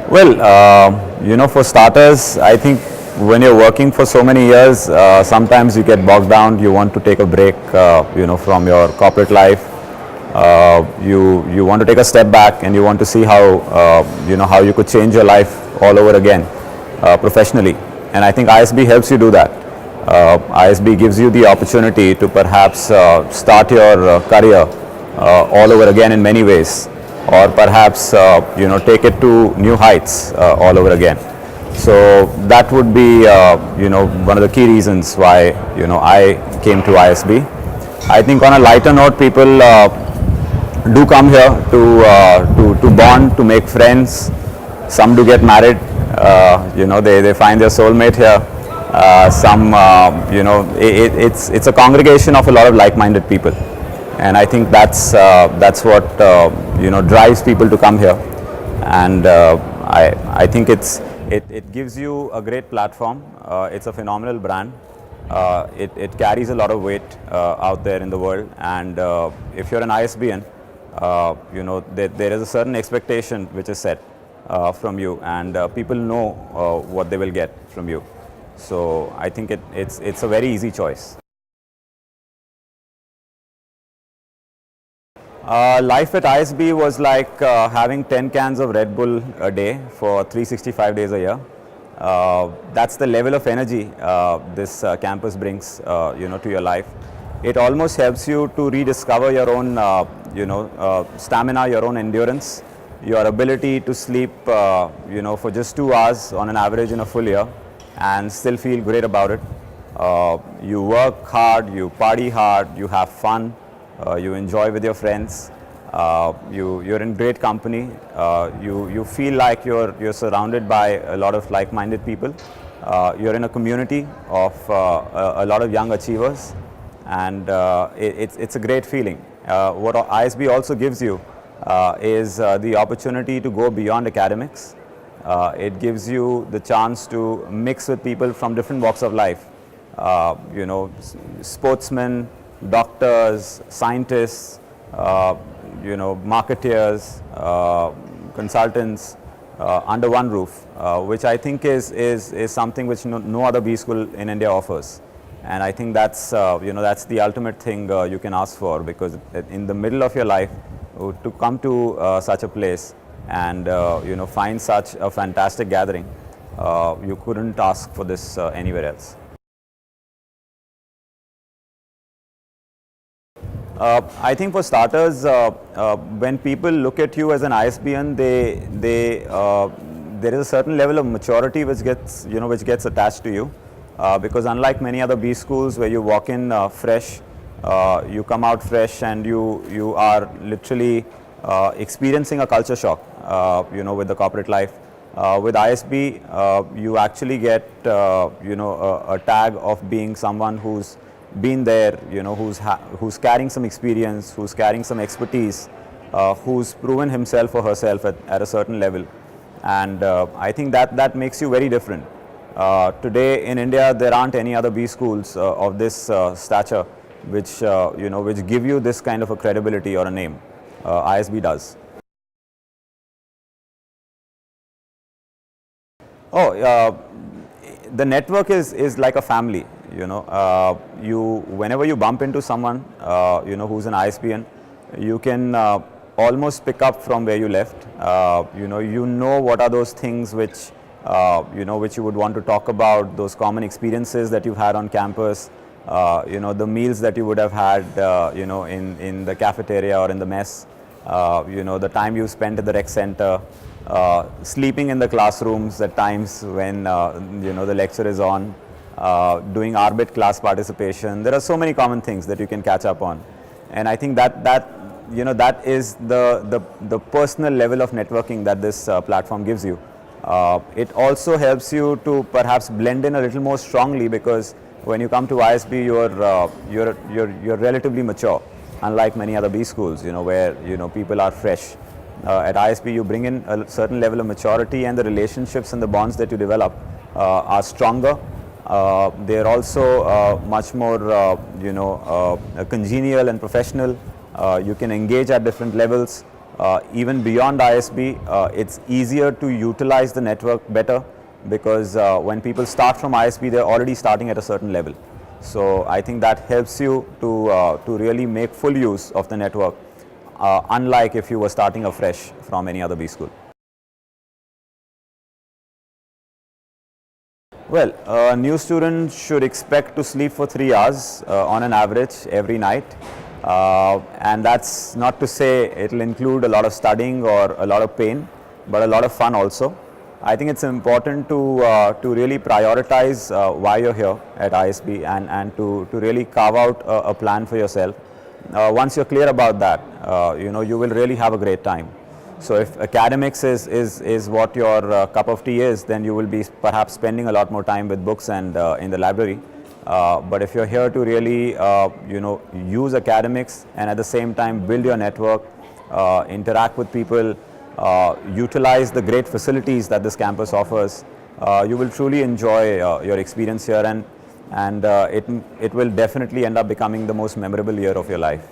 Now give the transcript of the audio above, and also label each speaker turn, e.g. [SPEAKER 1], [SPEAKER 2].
[SPEAKER 1] Well, for starters, I think when you're working for so many years, sometimes you get bogged down. You want to take a break, from your corporate life. You want to take a step back and you want to see how you could change your life all over again professionally. And I think ISB helps you do that. ISB gives you the opportunity to perhaps start your career all over again in many ways, or perhaps take it to new heights all over again. So that would be one of the key reasons why I came to ISB. I think on a lighter note, people do come here to bond, to make friends. Some do get married. They find their soulmate here. It's a congregation of a lot of like-minded people, and I think that's what drives people to come here. And I think it gives you a great platform. It's a phenomenal brand. It carries a lot of weight out there in the world, and if you're an ISBian, there is a certain expectation which is set from you, and people know what they will get from you. So I think it's a very easy choice. Life at ISB was like having 10 cans of Red Bull a day for 365 days a year. That's the level of energy this campus brings to your life. It almost helps you to rediscover your own stamina, your own endurance, your ability to sleep for just 2 hours on an average in a full year and still feel great about it. You work hard, you party hard, you have fun, you enjoy with your friends, you're in great company, you feel like you're surrounded by a lot of like-minded people. You're in a community of a lot of young achievers, and it's a great feeling. What ISB also gives you is the opportunity to go beyond academics. It gives you the chance to mix with people from different walks of life. Sportsmen, doctors, scientists, marketeers, consultants under one roof, which I think is something which no other B school in India offers. And I think that's the ultimate thing you can ask for, because in the middle of your life, to come to such a place and find such a fantastic gathering, you couldn't ask for this anywhere else. I think for starters, when people look at you as an ISBian, there is a certain level of maturity which gets attached to you, because unlike many other B schools where you walk in fresh, you come out fresh, and you are literally experiencing a culture shock, with the corporate life. With ISB, you actually get a tag of being someone who's been there, who's carrying some experience, who's carrying some expertise, who's proven himself or herself at a certain level. And I think that makes you very different. Today in India, there aren't any other B schools of this stature which give you this kind of a credibility or a name. ISB does. The network is like a family. Whenever you bump into someone who's an ISBian, you can almost pick up from where you left. You know what are those things which you would want to talk about, those common experiences that you've had on campus, the meals that you would have had in the cafeteria or in the mess, the time you spent at the rec center, sleeping in the classrooms at times when the lecture is on, doing Arbit class participation. There are so many common things that you can catch up on, and I think that is the personal level of networking that this platform gives you. It also helps you to perhaps blend in a little more strongly, because when you come to ISB, you're relatively mature, unlike many other B schools, where people are fresh. At ISB, you bring in a certain level of maturity, and the relationships and the bonds that you develop are stronger. They're also much more congenial and professional. You can engage at different levels. Even beyond ISB, it's easier to utilize the network better, because when people start from ISB, they're already starting at a certain level. So I think that helps you to really make full use of the network, unlike if you were starting afresh from any other B school. Well, a new student should expect to sleep for 3 hours on an average every night. And that's not to say it'll include a lot of studying or a lot of pain, but a lot of fun also. I think it's important to really prioritize why you're here at ISB, and to really carve out a plan for yourself. Once you're clear about that, you will really have a great time. So if academics is what your cup of tea is, then you will be perhaps spending a lot more time with books and in the library. But if you're here to really use academics and at the same time build your network, interact with people, utilize the great facilities that this campus offers, you will truly enjoy your experience here, and it will definitely end up becoming the most memorable year of your life.